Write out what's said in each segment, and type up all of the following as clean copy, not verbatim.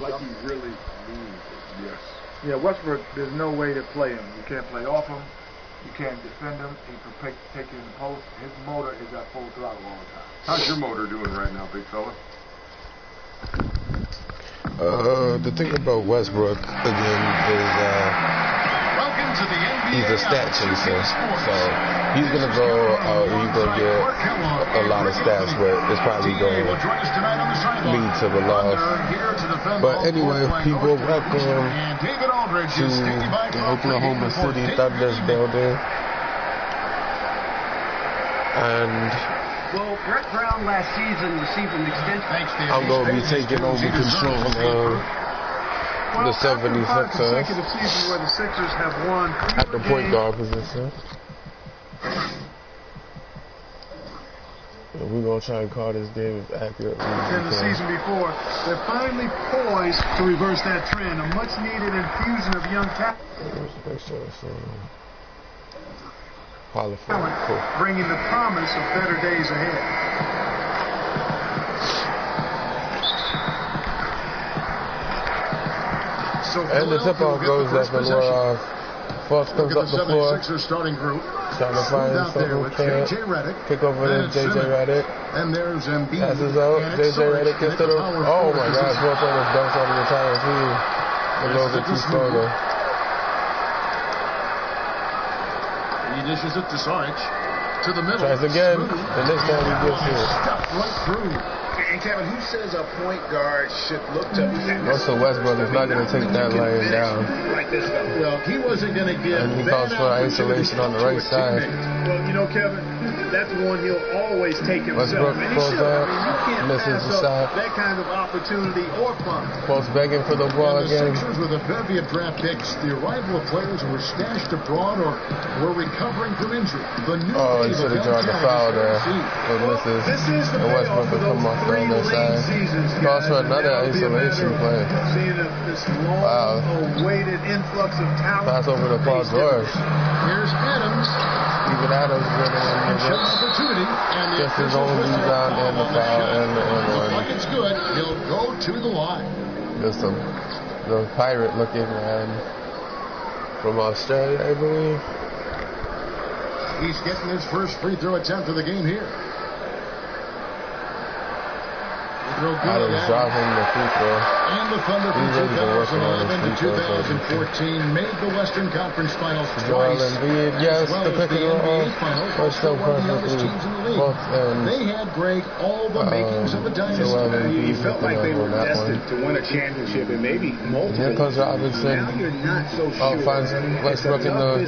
Like he really means it. Yes. Yeah, Westbrook, there's no way to play him. You can't play off him. You can't defend him. He can take you in the post. His motor is at full throttle all the time. How's your motor doing right now, big fella? The thing about Westbrook again is he's a stat chaser, so he's gonna go out and he's gonna get a lot of stats, but it's probably gonna lead to the loss. But anyway, people welcome to the Oklahoma City Thunder's building, and well, Brett Brown last season received an extension. I'm going to be taking over control of the 76ers where the Sixers have won at the point guard position. We're going to try and call this game as accurately as in the season before. They're finally poised to reverse that trend. A much-needed infusion of young talent. Bringing the promise of better days ahead. And the tip-off goes up and we're Fox comes up the floor. Starting group. Trying to find something. Kick over to J.J. Redick. And there's Embiid. Passes out. J.J. Redick gets to the... Oh my gosh, Fox almost dunks on the entire team. It goes to two-starter. He dishes it to Sarge. To the middle. Tries again. And this time he gets it. Right through. And Kevin, who says a point guard should look to... Russell Westbrook is not going to take that laying down. Like this, though. Well, he wasn't going to give... And he calls for isolation on the right side. Well, you know, Kevin, that's one he'll always take himself. Westbrook pulls up, misses the shot. That kind of opportunity or fun. Post begging for the ball again. The Sixers with a bevy of draft picks, the arrival of players who were stashed abroad or were recovering from injury. The new he should have drawn the foul there. But misses. And Westbrook will come off the other side. Calls for another isolation play. Wow. Awaited influx of talent. Pass over to Paul George. Here's Adams. Even Adams getting in the opportunity. Gets his own rebound and the foul and the one. Like it's good. He'll go to the line. There's some the pirate looking man from Australia, I believe. He's getting his first free throw attempt of the game here. Adams dropping the free throw. And the Thunder from 2011 to 2014 made the Western Conference Finals twice. Yes, the pick and roll was so perfectly booked, and they had Greg all the makings of a dynasty. You felt like they were destined to win a championship and maybe multiple. Here comes Robinson. Now you're not so sure. Finds Westbrook in the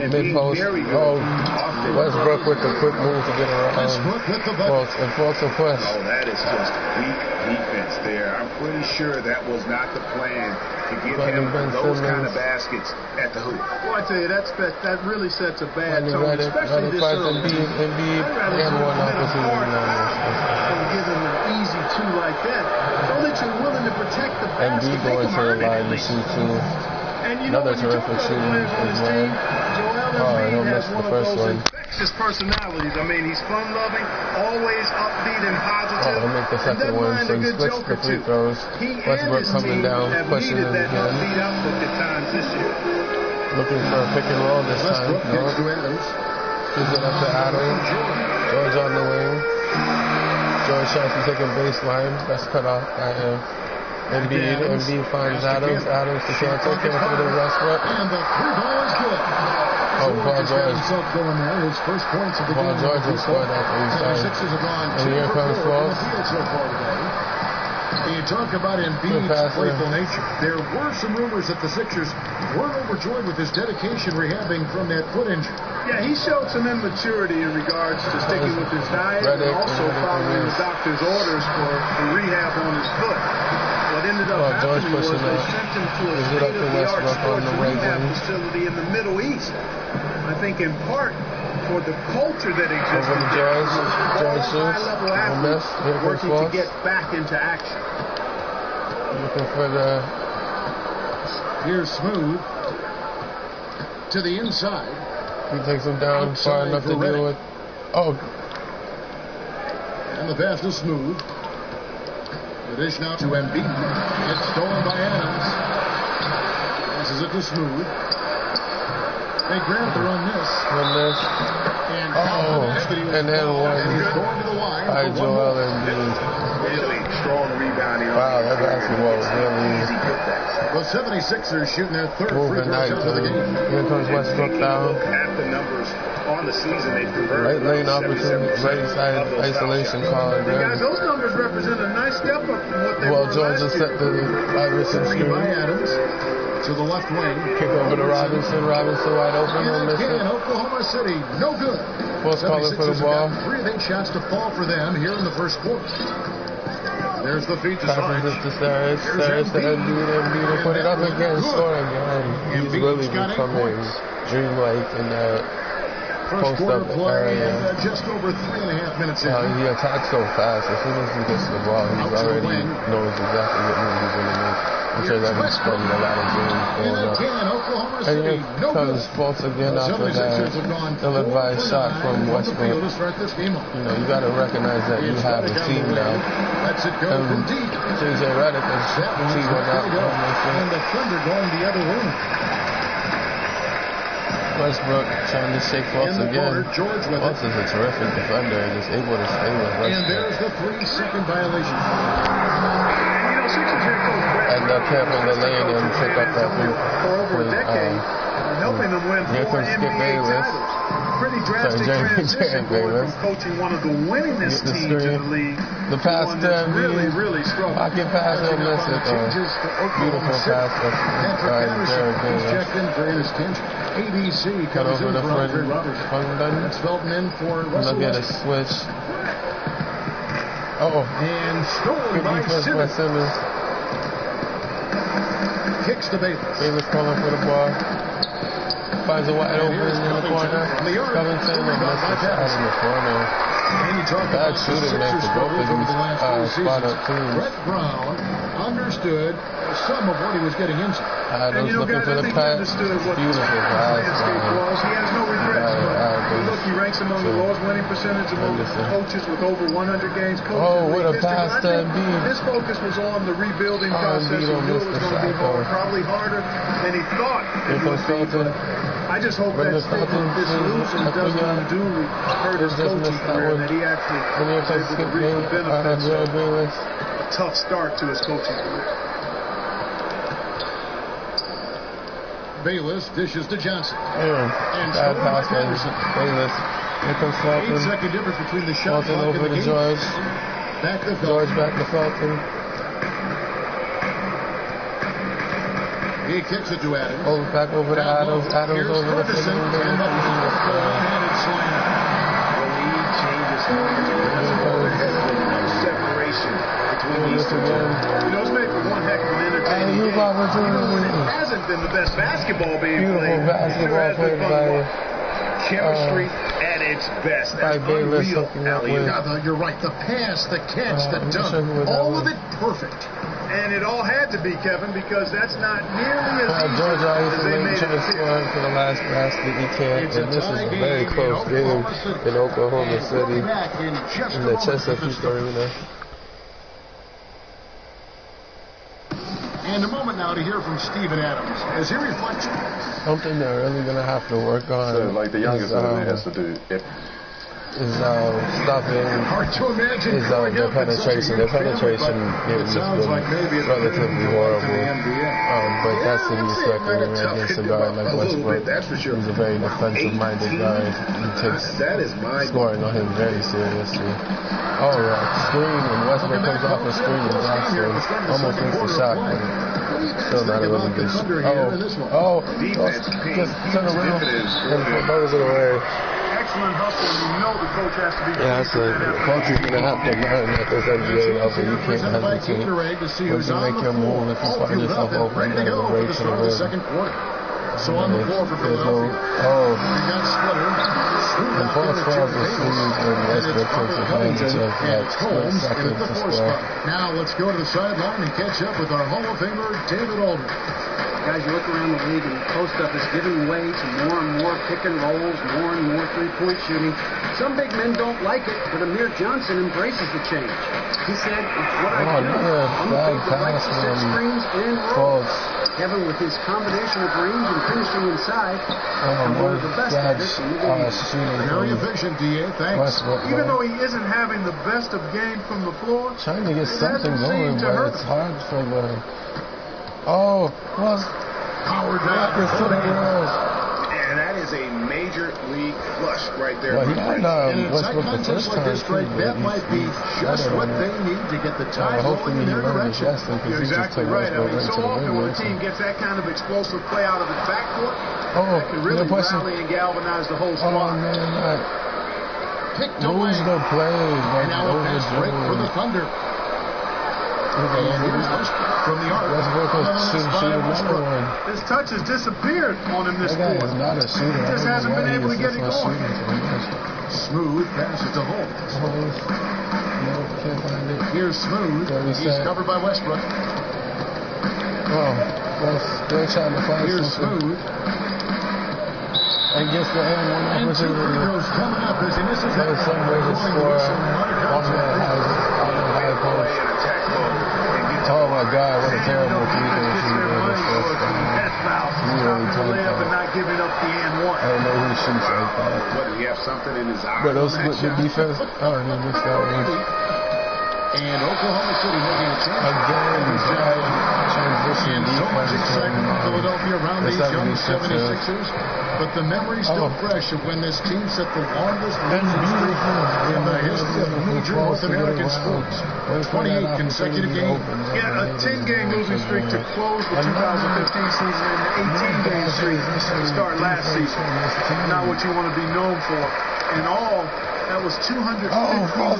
mid-post. Westbrook with the quick move to get around. And Fultz a push. Oh, that is just weak defense there. I'm pretty sure that was not the plan to get him those kind of baskets at the hoop. Well, I tell you, that really sets a bad tone, especially this early. Embiid and one opportunity. Give him an easy two like that. Show that you're willing to protect the basket. Embiid going to the line to shoot two. Another terrific shooting as well. Oh, I don't miss the first one. Infectious personalities. I mean, he's fun-loving, always upbeat and positive. I'll make the second one, so he splits the free throws. Westbrook coming down, pushing him again. Looking for a pick and roll this time. No. Gives it up to Adams. George on the wing. George tries to take a baseline. That's cut off by him. Embiid finds Adams. Adams to Cantor. Cantor to Westbrook. And the free ball is good. Oh, Paul George. His first points of the Paul George has scored that three. And here comes Fultz. You talk about Embiid's playful nature. There were some rumors that the Sixers weren't overjoyed with his dedication rehabbing from that foot injury. Yeah, he showed some immaturity in regards to sticking with his diet and also following the doctor's orders for rehab on his foot. What ended up happening was they sent him to a state-of-the-art sports rehab facility in the Middle East. I think in part for the culture that existed there. All high-level athletes working to get back into action. Looking for the... Here's Smooth to the inside. He takes him down far enough to deal with... Oh. And the pass is smooth. The dish now to Embiid. It's stolen by Adams. Passes it to Smooth. They grab their own miss. And then one. And he's going to the line. By Joel Embiid. Really strong rebounding. Wow, that basketball was really The 76ers shooting their third free throw shot of the game. Here comes Westbrook down. Half the numbers on the season they've converted. Lane opportunity, right side isolation call. Guys, those numbers represent a nice step up from what they were Georgia last set the Iverson Screen screen. by Adams to the left wing. Kick over to Robinson. Robinson wide open. And Don't miss again, it. Oklahoma City, no good. Post calling for the 76ers ball. have got 3 of 8 shots to fall for them here in the first quarter. There's the feed to Passes it to Sarris. Sarris to Embiid. Embiid will put it up again. Score again. He's really becoming dreamlike in that First post quarter up play area. and just over 3.5 minutes in. He attacks so fast. As soon as he gets the ball, he already knows exactly what move he's going to make. I'm sure that he's spending a lot of games going up. And here comes Fultz again after that ill-advised shot from Westbrook. You know, you got to recognize that you have a team now. And J.J. Redick is teaming up. And the Thunder going the other way. Westbrook trying to shake Fultz again. Fultz is a terrific defender, just able to stay with Westbrook. And there's the 3-second violation. And careful the lane and pick up that move. For over a decade, helping them win 4 NBA titles. Pretty drastic transition going from coaching one of the winningest teams in the league. The pass to Embiid. Really strong. Pocket pass, he'll miss it though. Beautiful pass. He's checked in for his tension. ABC comes in for Andre Robertson. That's Felton in for Russell. Look at a switch. And stolen by Simmons. Kicks to Bayless. Bayless calling for the ball. Finds a wide open in the corner. Covington will miss the shot in the corner. Bad shooting there for both of these spot-up teams. Brett Brown understood some of what he was getting into. Adams looking for the pass. Beautiful pass. He has no regrets. Look, he ranks among the lowest winning percentage among coaches with over 100 games coached. What a pass to Embiid. His focus was on the rebuilding process. He knew it was going to be hard, probably harder than he thought. Here comes Felton. I just hope that this losing doesn't unduly hurt his coaching career, that he actually is able to reap the benefits of a tough start to his coaching career. Bayless dishes to Johnson. And bad pass by Bayless. Here comes Felton. 8-second difference between the shot Felton over to George. Back to Felton. George back to Felton. He kicks it to Adams. Back over to Adams. Adams over to Ferguson. And the one-handed slam. The lead changes separation between these two. It's made for one heck of an entertaining game. It hasn't been the best basketball being played. Beautiful basketball played by chemistry at its best. By Bayless hooking up with. You're right. The pass, the catch, the dunk, all of it perfect. And it all had to be, Kevin, because that's not nearly as easy Georgia as they made trying to score for the last basket. He can't. And this is a very close game in Oklahoma City in the Chesapeake Arena. And a moment now to hear from Steven Adams as he reflects. Something they're really going to have to work on. So, like the youngest one has to do it. Is stopping their penetration. Their penetration game has been relatively horrible. But that's to be expected against a guard like Westbrook. He's a very defensive-minded guard. He takes scoring on him very seriously. Screen, and Westbrook comes off a screen and Jackson almost makes the shot, but still not a really good shot. Just turn around and throws it away. Excellent hustle. You know the coach has to be. Yeah, so coach is going to have to learn at this NBA level. You can't hesitate. Once you make your move, if you find yourself open, you got to go right to the rim. So on the floor for Philadelphia. He got split. And Paul falls asleep and Westbrook takes advantage of that split second to score. Now let's go to the sideline and catch up with our Hall of Famer, David Aldridge. Guys, you look around the league and the post-up is giving way to more and more pick and rolls, more and more three-point shooting. Some big men don't like it, but Amir Johnson embraces the change. He said, "It's what I do. I'm a big that likes to set screens and roll." Kevin, with his combination of range and finishing inside, one of the best at it in the game. Very efficient, D.A. Thanks. Even though he isn't having the best of game from the floor, trying to get something going, but it's hard for the... Oh, well, Howard and that is a major league flush right there. Well, he had Westbrook the first time, that might be just what they need to get the tide rolling in their direction. You're exactly right. I mean, so often when a team gets that kind of explosive play out of its backcourt, that can really rally and galvanize the whole squad. Picked away. And now a fast break for the Thunder. From the arc. His touch has disappeared on him this quarter. He just hasn't been able to get it going. Smooth passes to Holt. Here's Smooth. He's covered by Westbrook. They're trying to find Here's Smooth. And gets the and one opportunity. Coming up as he misses that. Somewhere to score on that high post. Oh my God, what a terrible defense. Not giving up the and one. I don't know who shoots like that. What, do you have something in his eye? But those the defense, I don't know, missed that one. And Oklahoma City making a change. Again, transition and so much defense. excitement in Philadelphia around these young 76ers. But the memory's still fresh of when this team set the longest losing streak in the history of major North American sports. 28 consecutive games. Yeah, a 10-game losing streak to close the 2015 season and an 18-game streak to start last season. Not what you want to be known for. In all, that was 251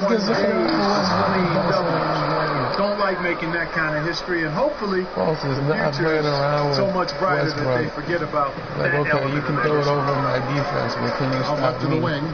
days of clean W's. Don't like making that kind of history, and hopefully the future is so much brighter that they forget about that okay, you can throw it over my defense, but can you stop to the wing?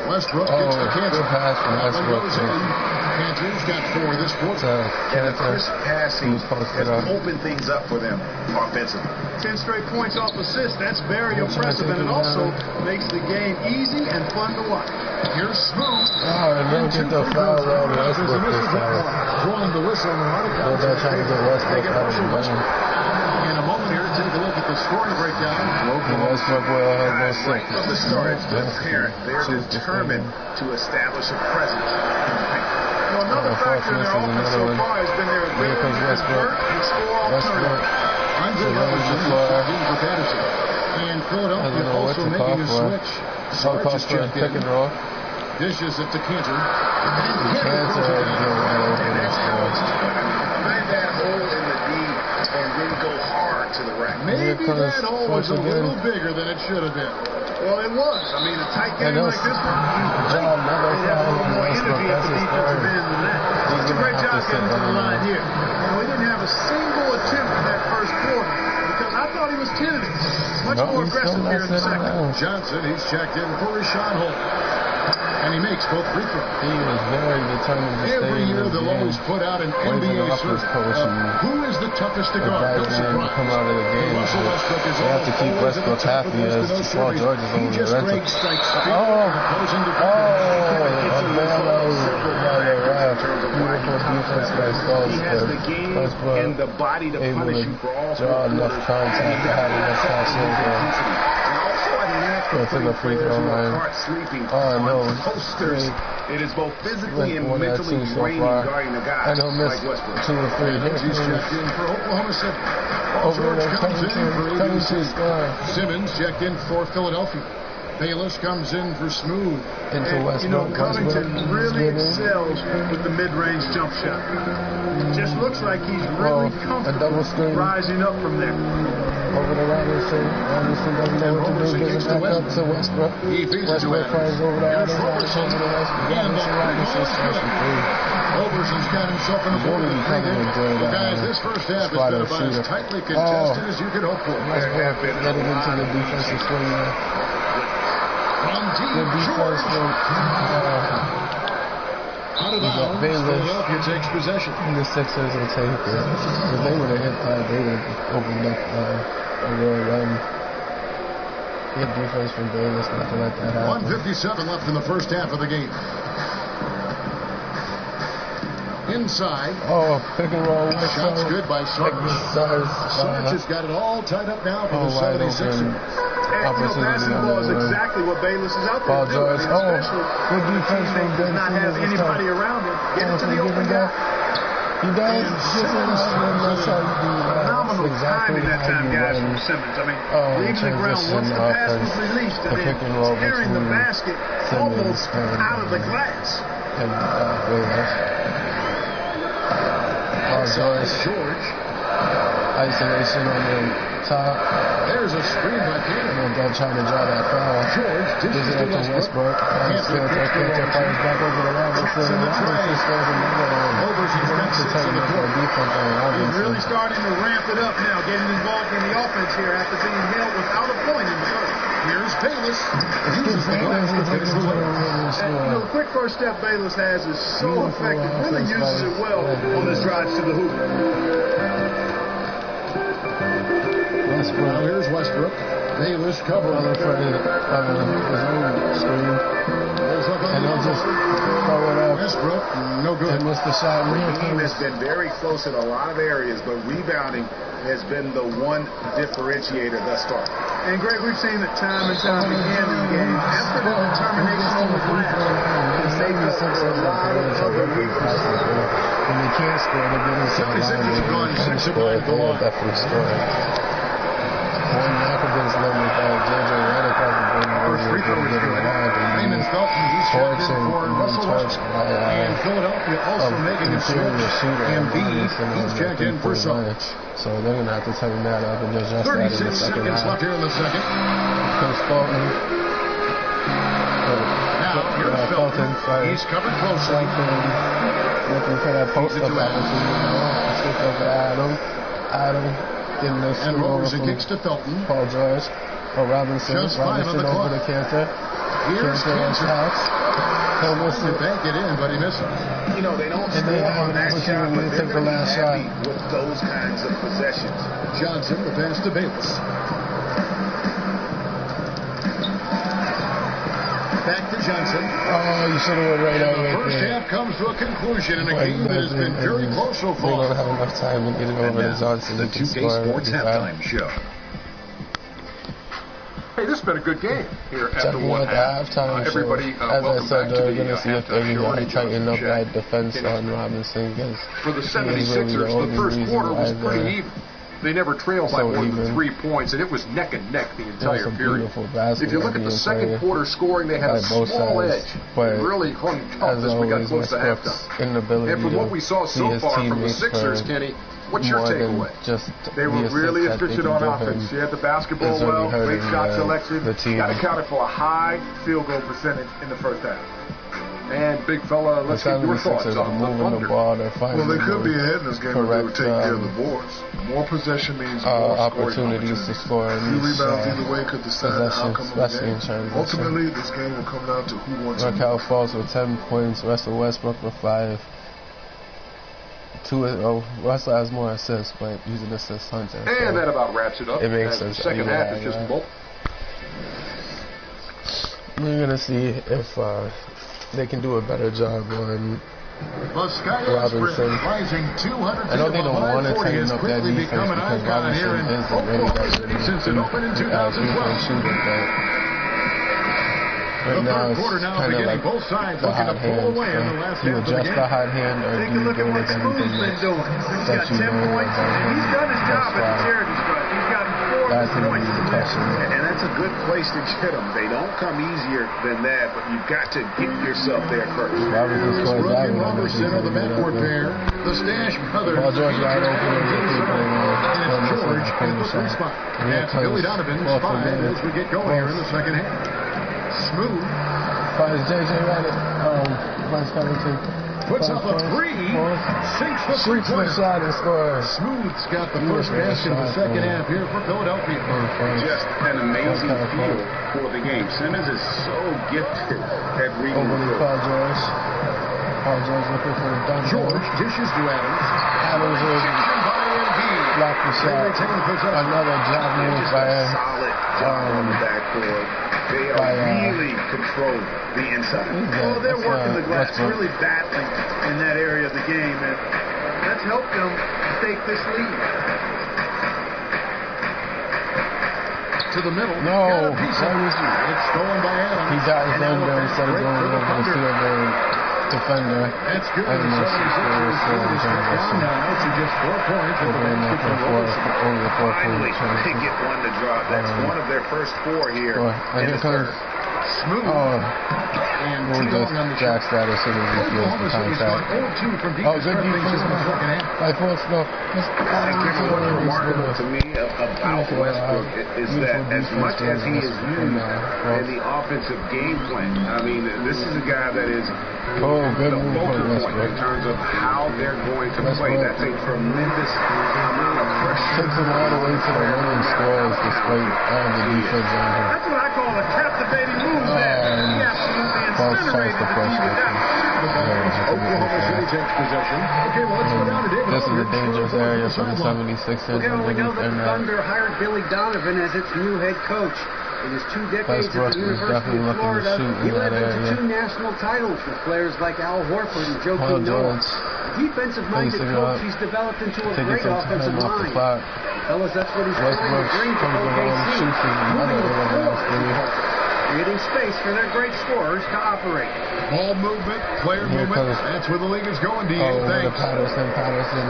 Westbrook gets the Cantor. Pass from Westbrook. Cantor's got 4 this quarter. And the crisp passing has opened things up for them offensively. 10 straight points off assists. That's very impressive, and it also makes the game easy and fun to watch. Here's Smooth. And don't get the foul on Westbrook this time. Blowing the whistle on the right. They're trying to get Westbrook out of the game. In a moment here, take a look at the scoring breakdown. Westbrook will have no right from the start, it's apparent they're determined to establish a presence. Well, another factor in their offense so far has been their ability to convert and score off turnovers. Andre Robertson for Patterson. And Philadelphia also making a switch. Sarge checked in. Dishes it to Cantor. Find that hole in the D and then go hard to the rack. Maybe that hole was a little bigger than it should have been. Well, it was. I mean, a tight game like this one, they'd have a little more energy at the defensive end than that. It's a great job getting to the line here. We didn't have a single attempt in that first quarter because I thought he was tentative. Much more aggressive here in the second. Johnson, he's checked in for his shot hole. And he makes both free throws. He was very determined to stay Every year in the they'll game. always put out an NBA survey. Who is the toughest to guard? No surprise. Come out of the game. Russell Westbrook is they have to keep Westbrook happy as Paul George is over the rental. Beautiful defense by Skulls. He has the game and the body to punish you for all draw enough contact to have enough passes. It's in the free throw line. Oh no! It is both physically and mentally draining guarding the guy. And he'll miss like 2 or 3. He's checked in for Oklahoma City. George comes in for Simmons checked in for Philadelphia. Bayless comes in for Smooth. Into Westbrook. Covington really excels with the mid-range jump shot. It just looks like he's really comfortable rising up from there. Over to Robinson. Robinson doesn't know what to do. Gives it back up to Westbrook. Westbrook flies over to Adams. Over to Westbrook. Robinson starts for 3. Roberson's got himself in the border. Well, guys, this first half has been about as tightly contested as you could hope for. Westbrook getting into the defensive swing there. Good defense from Out of bounds, Philadelphia takes possession. And the Sixers will take it. If they would have hit that, they would have opened up a real run. Good defense from Bayless not to let that happen. 1:57 left in the first half of the game. Inside. Oh, pick and roll. Shots good by Sarge. Sarge has got it all tied up now for the 76ers. Basketball is exactly what Bayless is out there doing. Good defense from Ben. Not have anybody around him. Get it to the open gap. He does. Phenomenal timing that time, guys, from Simmons. I mean, leaving the ground once the pass was released and then tearing the basket almost out of the glass. And George. Isolation on the top. There's a screen by Cannon. And they're trying to draw that foul. George dishes it up to Westbrook. Cantor fires back over to Robinson. Robinson scores another one. He's really starting to ramp it up now, getting involved in the offense here after being held without a point in the first. Here's Bayless. The quick first step Bayless has is so effective. Really uses it well on his drives to the hoop. Now here's Westbrook. Bayless covering in front of his own screen. And they'll just throw it up. Westbrook, no good. And missed the shot. The team has been very close in a lot of areas, but rebounding has been the one differentiator thus far. And Greg, we've seen it time and time again in the game. Effort and determination on the glass. They make up for a lot of other weaknesses. When they can't score, they're getting some line. They definitely score. One knock against them with J.J. Redick off the board. First free throw is good. Raymond Felton, he's checked in for Russell Westbrook. And Philadelphia also making a switch. And he's checked in for Sarge. So they're going to have to tighten that up and just adjust that in the 36 seconds left here in the second. Coach Fulton. Now, here's Felton. He's covered closely. Looking for that post-up opportunity. Switch over to Adam. And Robertson kicks to Felton. Paul George. Robinson over to Cantor. Here's Cantor. He'll miss it. Bank it in, but he misses. You know, they don't score on that shot, but they're very happy with those kinds of possessions. Johnson, the pass to Bayless. Back to Johnson. Oh, you should have went right out. The first half comes to a conclusion in a game that has been very close so far. We don't have enough time to get it over to Johnson. The 2K Sports halftime show. Hey, this has been a good game here after one half. Everybody, as I said, they're going to see if they can tighten up that defense on Robinson. For the 76ers, the first quarter was pretty even. They never trailed by more than 3 points, and it was neck and neck the entire period. If you look at the second quarter scoring, they had a small edge. They really hung tough as we got close to halftime. And from what we saw so far from the Sixers, Kenny, what's your takeaway? They were really efficient on offense. They had the basketball well, great shot selection, got accounted for a high field goal percentage in the first half. And big fella, let's get your thoughts on the Thunder. Well, they could be ahead in this game if they would take care of the boards. More possession means more opportunities to score. Few rebounds either way could decide the outcome of the game. Ultimately, this game will come down to who wants to win. Raquel Falls with 10 points, Russell Westbrook with 5. Russell has more assists, but he's an assist hunter. And that about wraps it up. It makes sense. The second half is just both. We're going to see if they can do a better job on Robinson. I know they don't want to tighten up that defense because Robinson isn't really that good as a three-point shooter, but right now it's kind of like the hot hand. Do you adjust the hot hand or do you go with everything that you know about him? He's done his job at the charity strike. He's gotten 4 points. And that's a good place to get them. They don't come easier than that, but you've got to get yourself there first. Robinson scores that one. Robertson of the backcourt pair. The Stash brothers. Paul George right open in the three-point line. And George at the free spot. That's Billy Donovan 5 as we get going here in the second half. Smooth. Finds J.J. Redick. Finds Covington. Puts up a 3. Sinks the three-point shot and scores. Smooth's got the first basket of the second half here for Philadelphia. Just an amazing feel for the game. Simmons is so gifted at reading. Paul George. Paul George looking for the dunk. George dishes to Adams. Adams will block the shot. Another job move by solid job on the backboard. They are really controlling the inside. Well, they're working the glass, really battling in that area of the game, and that's helped them take this lead. To the middle. No, it's stolen by Adams. He dives under instead of going over to see over defender. That's good. And The 76ers is down now to just 4 points. Over the 4 Finally, point they get one to drop. That's one of their first 4 here. And here comes Smooth. And we'll just jack that as soon as he feels the contact. Oh, good defense. By force, no. What's remarkable to me about Westbrook is that as much as he is used in the offensive game plan, I mean, this is a guy that is good the move focal from point in terms of how they're going to play. That's a tremendous amount of pressure. Takes him all the way to the winning scores despite all the defense on him. That's what I call a captivating move there. He absolutely incinerated the defeat with that. Oklahoma City takes possession. Okay, well, let's go down to David. This is a dangerous area for the 76ers. Okay, well, we know that the Thunder hired Billy Donovan as its new head coach. In his 2 decades at the University of Florida, he led them to 2 national titles with players like Al Horford and Joakim Noah. Defensive-minded coach, he's developed into a great offensive mind. Fellas, that's what he's trying to bring to OKC. Moving the floor, creating space for their great scorers to operate. Ball movement, player movement. That's where the league is going, D.A. Thanks. Patterson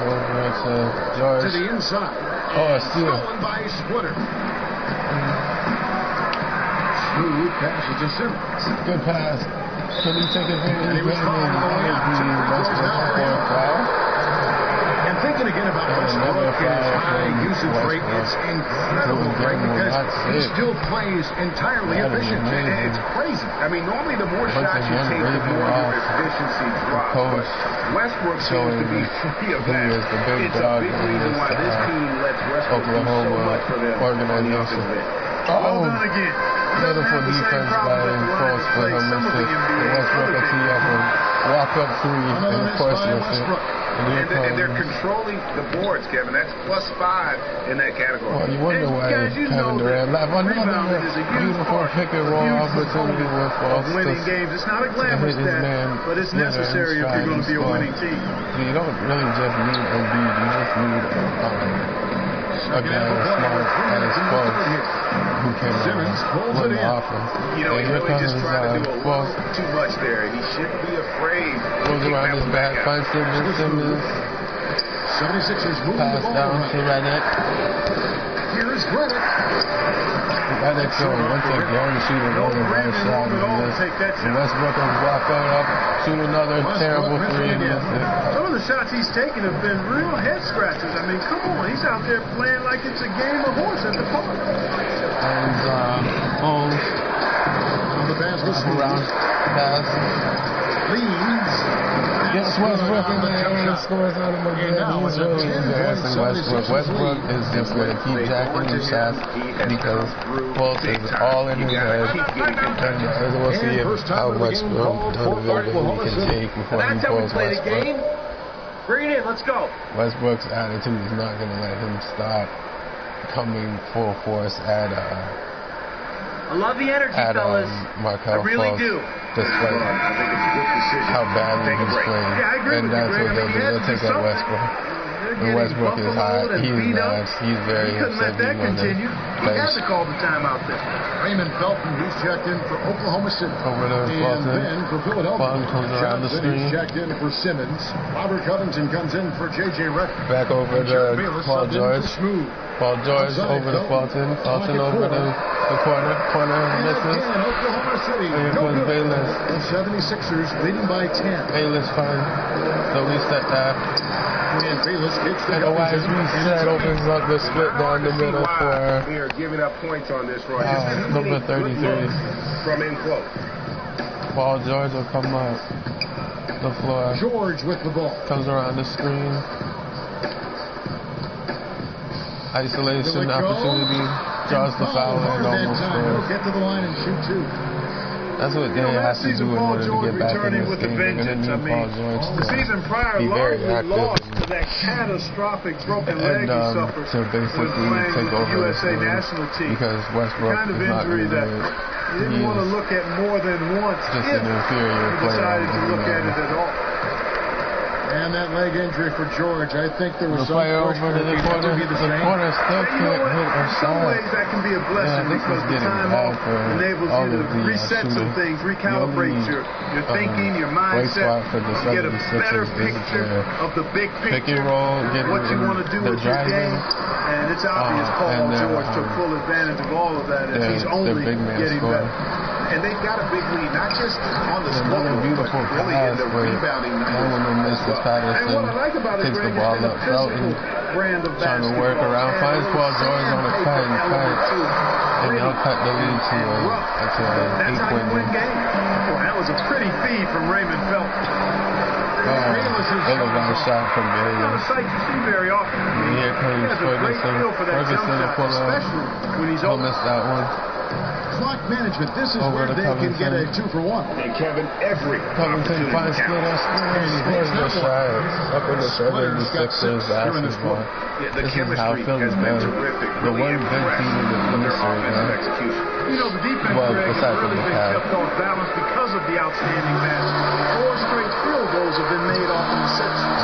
over to George. To the inside. Oh, a steal. Stolen by Splitter. Smooth passes to Simmons. Good pass. Can he take advantage of And thinking again about Westbrook and his high usage rate, it's incredible, right? Because he still plays entirely efficient. It's crazy. I mean, normally the more shots you take, the more your efficiency drops. But Westbrook seems to be free of that. It's a big reason why this team lets Westbrook do so much for them on the offensive end. Well done again. Beautiful defense by Cross for him. Westbrook will tee up and walk up 3 and of course and they're controlling the boards, Kevin. That's +5 in that category. Well, you wonder why Kevin Durant left. Another beautiful pick and roll opportunity with Fox. Winning games. It's not a glamorous stat, but it's necessary if you're going to be a winning team. You don't really just need Embiid. You just need a guy as smart as Fox who can run the offense. You know, he's really just trying to do a little too much there. He shouldn't be afraid. Goes around his back, finds Simmons. 76ers move pass down to Redick. Here's Redick. Redick once again shooting another bad shot. And Westbrook will walk up, shoot another terrible 3 and miss it. Some of the shots he's taken have been real head scratchers. I mean, come on, he's out there playing like it's a game of horse at the park. And Holmes on the basket around pass. Leads. Gets Westbrook in there and scores out of the game. He's really embarrassing Westbrook. Westbrook is just going to keep jacking these shots because Fultz is all in his head. And we'll see how much availability he can take before he pulls Westbrook. Bring it in, let's go. Westbrook's attitude is not going to let him stop coming full force at I love the energy, fellas. Markel I really do. Despite I think it's a good decision. how badly he's playing. Yeah, I agree and that's what they'll do. They'll take that Westbrook. And Westbrook is hot. He's mad. He's very upset. He couldn't let that continue. He had to call the timeout there. Raymond Felton, he's checked in for Oklahoma City. Over to and then for Philadelphia. Bond comes around the screen. He's checked in for Simmons. Robert Covington comes in for J.J. Redick. Back over to Paul George. Paul George over to Fulton. Fulton over to the corner. Corner misses. Oklahoma City. Here comes Bayless. The 76ers leading by 10. Bayless fine. So we set that. And Bayless kicks the and a wise reset opens up the split down the middle for we are giving up points on this run. Number 33. From in close. Paul George will come up the floor. George with the ball. Comes around the screen. Isolation opportunity. Draws the foul and almost scores. Get to the line and shoot 2. That's what they have to do in order to get back in this game. They're going to need Paul George to be very active to that catastrophic broken leg he suffered to basically take over this game because Westbrook is not going to do it. He didn't want to look at more than once. Just an inferior player. He decided to look at it at all. And that leg injury for George, I think there was some push for the corner. The corner still can't hit or in some ways that can be a blessing because the time off enables you to reset some things, recalibrate your thinking, your mindset, get a better picture of the big picture, what you want to do with your game. And it's obvious Paul George took full advantage of all of that as he's only getting better. And they've got a big lead, not just on the score, beautiful but really in the rebounding numbers as well. And what I like about it, Greg, is the physical brand of basketball. Trying to work around, finds Paul George on a cut, and they'll cut the lead to an 8-point game. Well, that was a pretty feed from Raymond Felton. That was a shot from Bayless. Not a sight you see very often. Here comes Ferguson. Ferguson will pull up. He'll miss that one. Clock management. This is where they can get a 2-for-1. And Kevin, every Covington finds Splitter. Scores the shot. Up in the 76ers basketball. This is how Philly's been. The one good team in the history, man. You know, the defense besides really been kept off balance because of the outstanding match. 4 straight field goals have been made off of the Sixers.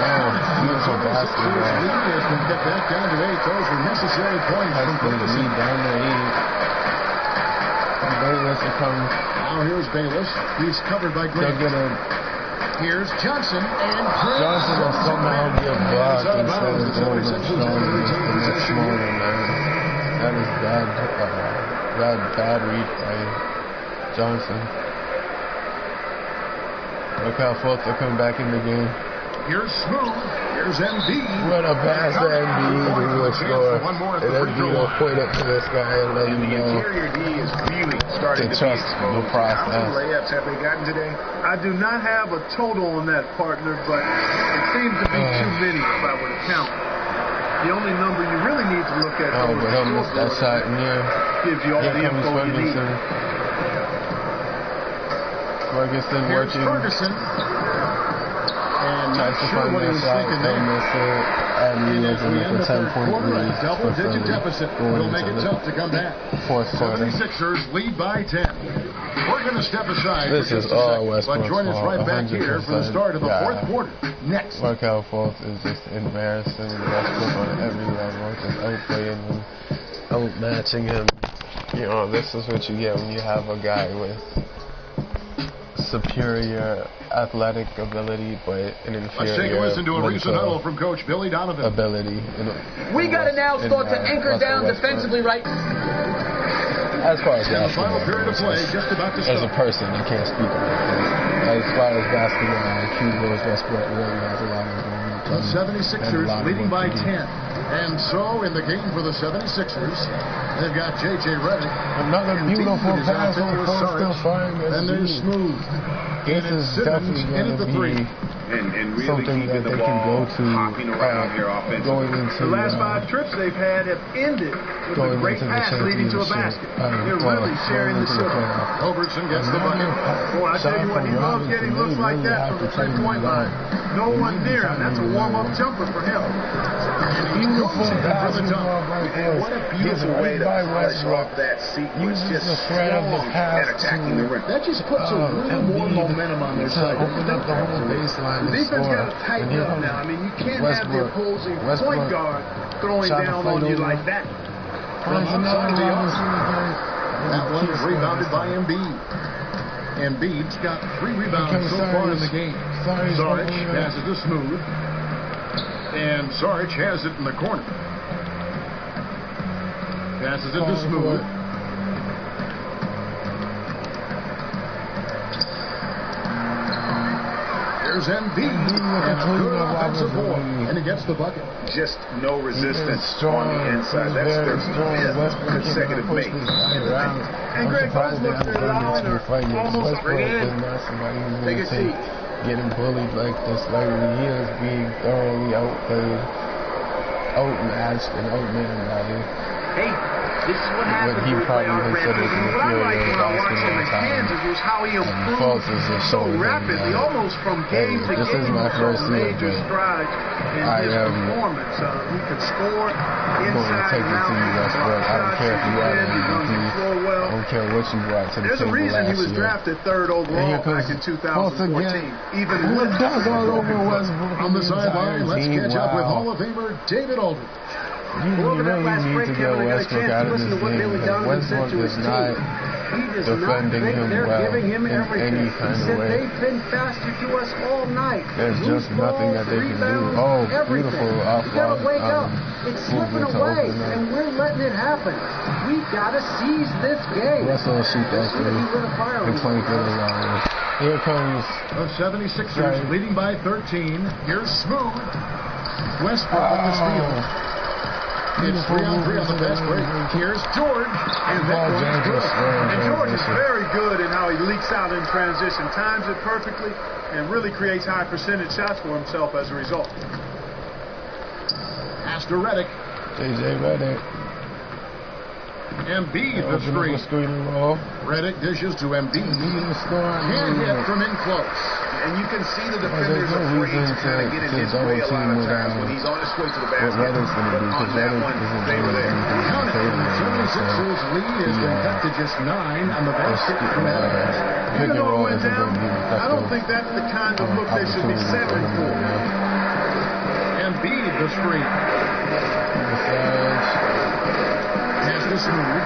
Beautiful basketball. Has been kept back down to 8. Those were necessary points. That's the lead down to 8. Bayless will come. Now here's Bayless. He's covered by Green. Here's Johnson. And Johnson will somehow get blocked instead of going to the next morning, man. That is bad read by Johnson. Look how Fultz will come back in the game. Here's Smooth. Here's Embiid. What a pass to Embiid who will score. And Embiid will point up to this guy and let him know to trust the process. How many layups have they gotten today? I do not have a total on that, partner, but it seems to be too many if I were to count. The only number you really need to look at but he'll miss that shot in here. Gives you all the info you need. Ferguson working. Ferguson. And tries to find that shot, they'll miss it, and he is in the 10-point lead. Double-digit deficit will make it tough to come back. Fourth quarter. 76ers lead by 10. We're going to step aside. This is all Westbrook's but join us right back here for the start of the fourth quarter. Next. Markelle Fultz is just embarrassing Westbrook on every level, just outplaying him, outmatching him. You know, this is what you get when you have a guy with superior athletic ability, but an inferior from Coach Billy Donovan. Ability. We got to now start to anchor down defensively, right? As far as basketball, as a person, I can't speak on it. As far as basketball IQ goes, Westbrook really has a lot of room. The 76ers leading by 10. And so, in the game for the 76ers, they've got J.J. Redick. Another beautiful pass on the post, still firing. And they're Smooth. This is definitely going to be really something that they can go to going into the last 5 trips they've had have ended with a great pass leading to a basket. They're really sharing the circle. Robertson gets the bucket. Boy, I tell you what, he loves getting looks like that from the 3-point line. No one near him. That's a warm-up jumper for him. Beautiful basketball by Fultz. What a beautiful way to polish off that sequence. Uses the threat of the pass attacking the rim. That just puts a little more momentum on their side. Open up the whole baseline. The defense got to tighten up now. I mean, you can't have the opposing point guard throwing down on you like that. From outside the arc. That one is rebounded by Embiid. Embiid's got 3 rebounds so far in the game. Saric has it to Smooth. And Saric has it in the corner. Passes it to Smooth. Here's Embiid. Good offensive board. And he gets the bucket. Just no resistance on the inside. That's their 5th consecutive make. And Greg Buzz looks at it out and almost bring it in. Take a seat. Getting bullied like this, like he is being thoroughly outplayed, outmatched, and outmanned by Hey, This is what happens he when we play probably our considered brand. the What I liked when I inferior watched him in Kansas was how he improved so rapidly, almost from game to game. First major strides in his performance. He could score inside and out. I don't care if you are the MVP. Well. I don't care what you brought to the There's a table reason he was year. drafted 3rd overall back in 2014. Even with on the sideline, let's catch up with Hall of Famer David Aldridge. You really need to get Westbrook out of this game. Westbrook is not defending him well in any kind of way. They've been faster to us all night. There's just nothing that they can do. Oh, beautiful We gotta wake up. It's slipping away, and we're letting it happen. We gotta seize this game. Russell will shoot that three. And 20 goes. Here comes the 76ers leading by 13. Here's Smooth. Westbrook on the steal. It's 3-on-3 on the fast break. Here's George. And that one is good. And George is very good in how he leaks out in transition, times it perfectly, and really creates high percentage shots for himself as a result. Pass to Redick. JJ Redick. Embiid the screen. Redick dishes to Embiid. Can't hit from in close. And you can see the defenders afraid to kind of get in his way a lot of times when he's on his way to the basket. But on that one, they were there. Count it. The 76ers lead has been cut to just 9 on the basket from Adams. Even though it went down, I don't think that's the kind of look they should be settling for. Embiid the screen. Pass to Smooth.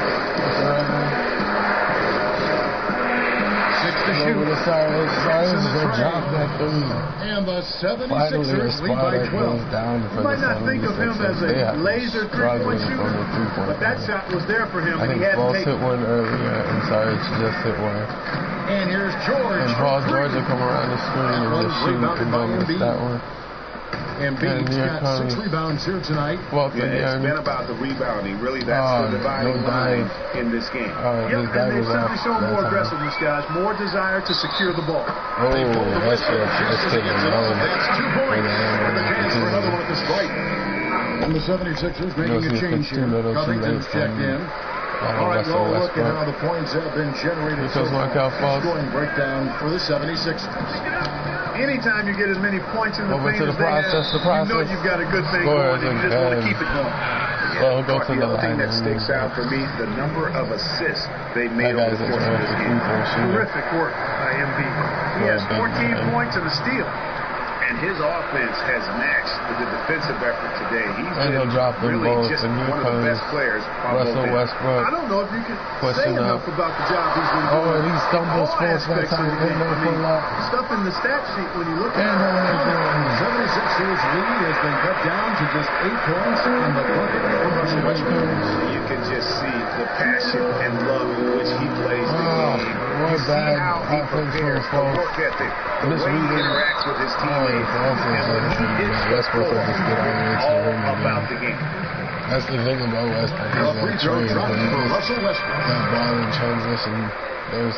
6 to shoot. Over the side. Drop that three. And the 76ers lead by 12. You might not think of him as a laser three-point shooter, but that shot was there for him. I think Paul hit one earlier, and Sarge just hit one. And here's George. And Paul George will come around the screen and just shoot and don't miss that one. Embiid's got 6 rebounds here tonight. It's been about the rebounding. Really, that's the dividing line in this game. And they've certainly shown more aggressiveness, guys. More desire to secure the ball. Oh, that's taking it home. That's 2 points. And the chance for another one at this break. And the 76ers making a change here. Covington's checked in. All right, well, look at how the points have been generated so far. Scoring breakdown for the 76ers. Anytime you get as many points in the paint as they have, you know you've got a good thing going, and you just want to keep it going. The other thing that sticks out for me, the number of assists they made over the course of this game. Terrific work by Embiid. He has 14 points and a steal. And his offense has matched the defensive effort today. He's been really just one of the best players on both ends. I don't know if you can say enough about the job he's been doing. Oh, and he stumbles forward that time. Stuff in the stat sheet when you look at it. The 76ers lead has been cut down to just 8 points on the bucket for Russell Westbrook. You can just see the passion and love in which he plays the game. You see how he prepares, the work ethic, the way he interacts with his teammates. Westbrook will just get all about the game. That's the thing about Westbrook. A free throw drop for Russell Westbrook. That ball in transition, and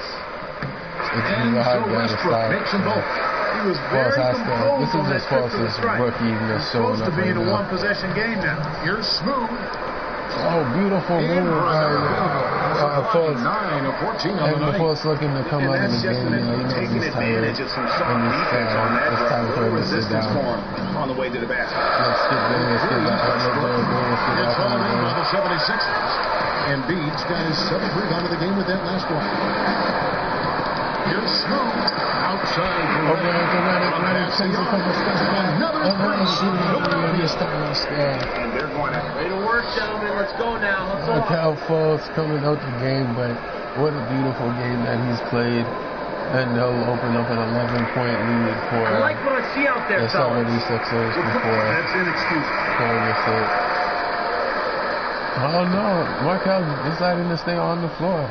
so Westbrook makes them both. He was very composed. This is as close as rookie that's showing up. Supposed to be in a one-possession game now. Here's Smooth. Oh, beautiful move by Fultz. 9 of 14 on the night. Fultz looking to come out of the game. Taking advantage of some soft defense on that drive. A little resistance for him on the way to the basket. Let's get It's all in by the 76ers. Embiid's got his 7th rebound of the game with that last one. Here's Smooth. Outside. Redick takes a couple steps back. Another and they're going to way to work, gentlemen. Let's go now. Let's go. Cal Fultz coming out the game, but what a beautiful game that he's played. And they'll open up an 11-point lead for I like what I see out there, the 76ers before. That's inexcusable. Oh no, Markel deciding to stay on the floor.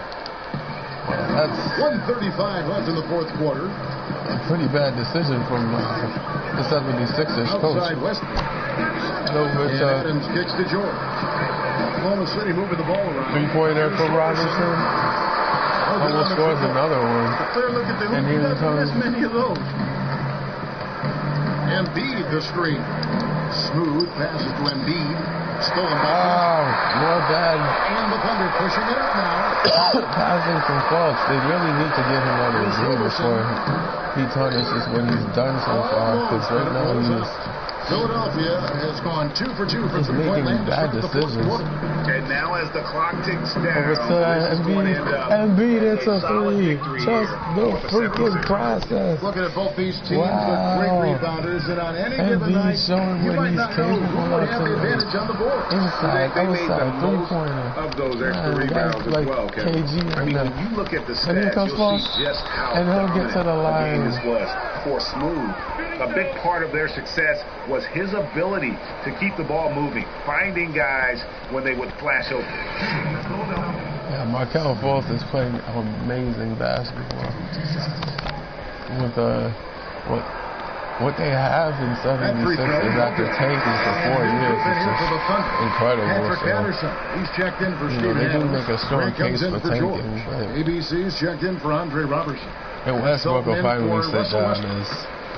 Well, that's 1:35 left in the 4th quarter. A pretty bad decision from the 76ers coach. Outside Westbrook. And Adams kicks to George. Oklahoma City moving the ball around. 3-pointer for Robinson. Almost scores another one. A clear look at the hoop. He doesn't miss many of those. Embiid the screen. Smooth passes to Embiid. Stolen ball. Oh, more bad. And the Thunder pushing it up now. Passing from Fultz. They really need to get him out of his room before he tarnishes what he's done so far. Because right now he's Philadelphia has gone 2 for 2 from three-point land. Bad decisions. And now as the clock ticks down, Embiid, it's a three. Just the freaking process. Looking at both these teams with great rebounders, and on any given night, you might not know who would have the advantage on the board. Inside, outside, three-pointer. Of those extra rebounds as well, Kevin. KG I mean, when you look at the stats, you'll see just how dominant the game was for Smooth. A big part of their success was his ability to keep the ball moving, finding guys when they would flash open. Yeah, Markelle Fultz is playing amazing basketball. With what they have in 76 is after tanking for 4 years. It's just incredible. So, he's checked in for Steve. They do make a strong case for tanking. ABC's checked in for Andre Robertson. And Westbrook will finally sit down as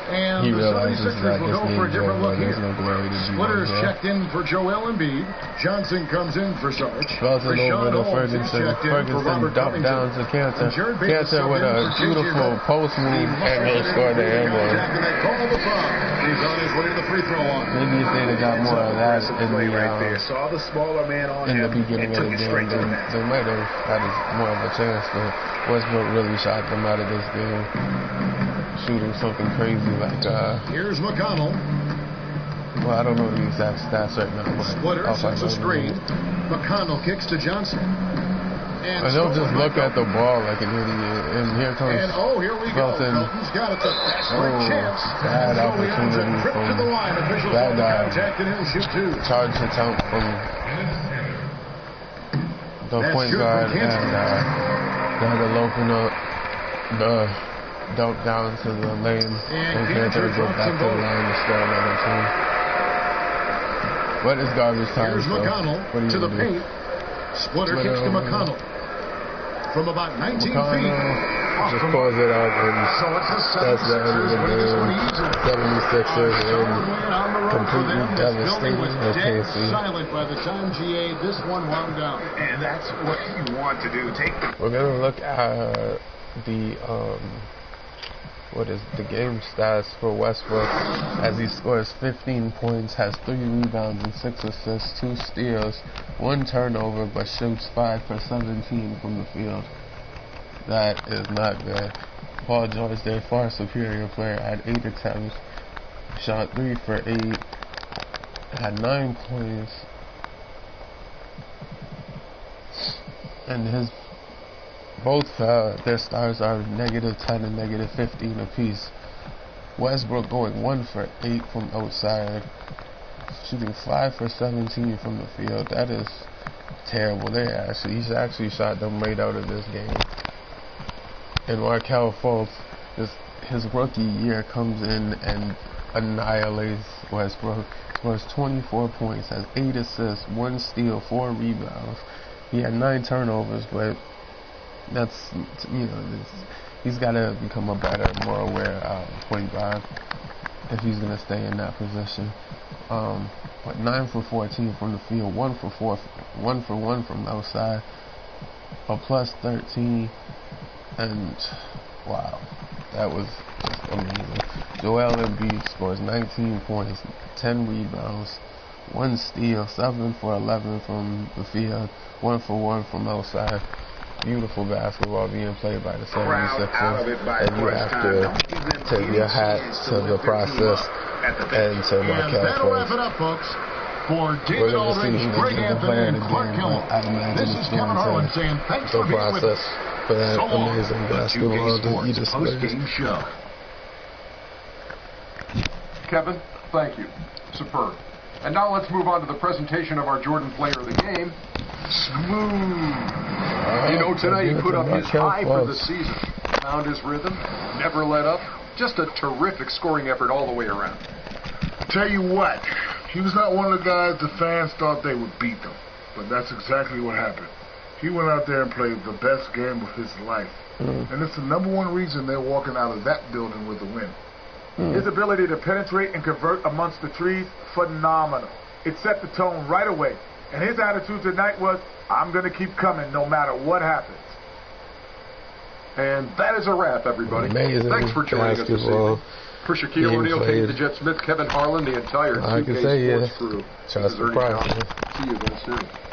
and he the realizes 76ers that will this go for a different look here. There's no glory to Splitters checked in for Joel Embiid. Johnson comes in for Sarge. Felton over to Ferguson. Ferguson dumped down to Cantor. Cantor with a beautiful post move and he'll score the air ball. He's on his way to the free throw line. Maybe if they'd have got more of that in the beginning of the game, they might have had more of a chance. But Westbrook really shot them out of this game, shooting something crazy like here's McConnell. Well, I don't know the exact stats right now. Splitter sets a screen. McConnell kicks to Johnson. And they'll just look at the ball like an idiot. And here comes here we Felton. go. Felton's got it. Chance. Bad opportunity from bad charge attempt from the point guard, and that'll open up the dunk down to the lane, and Cantor go back to the line to score another two. But it's garbage time. Here's McConnell to the paint. Splitter kicks to McConnell from about 19 feet. Just pulls it out, and that's the end of the game. 76ers and completely devastated as KC. Silent by the time GA this one wound down, and that's what you want to do. We're gonna look at the the game stats for Westbrook as he scores 15 points, has 3 rebounds and 6 assists, 2 steals, 1 turnover, but shoots 5 for 17 from the field. That is not good. Paul George, their far superior player, had 8 attempts, shot 3 for 8, had 9 points, and both their stars are -10 and -15 apiece. Westbrook going 1 for 8 from outside, shooting 5 for 17 from the field. That is terrible. He's actually shot them right out of this game. And Markelle Fultz, his rookie year, comes in and annihilates Westbrook. Scores 24 points, has 8 assists, 1 steal, 4 rebounds. He had 9 turnovers, but that's, he's got to become a better, more aware point guard if he's going to stay in that position. But 9 for 14 from the field, 1 for 1 from the outside, a plus 13, and wow, that was just amazing. Joel Embiid scores 19 points, 10 rebounds, 1 steal, 7 for 11 from the field, 1 for 1 from outside. Beautiful basketball being played by the 76ers, and you have to take your hat to the process and to Markelle Fultz. We're going to see who the different player in the game, but I imagine it's going to the process for that amazing basketball that you displayed. Kevin, thank you. Superb. And now let's move on to the presentation of our Jordan Player of the Game, Smooth. Tonight he put up his high for the season. Found his rhythm, never let up. Just a terrific scoring effort all the way around. Tell you what, he was not one of the guys the fans thought they would beat them. But that's exactly what happened. He went out there and played the best game of his life. And it's the #1 reason they're walking out of that building with a win. His ability to penetrate and convert amongst the trees, phenomenal. it set the tone right away. And his attitude tonight was, I'm going to keep coming no matter what happens. And that is a wrap, everybody. Amazing. Thanks for joining us this evening. For Shaquille O'Neal, Kate the Jet Smith, Kevin Harlan, the entire 2K Sports crew. Trust the process. See you again soon.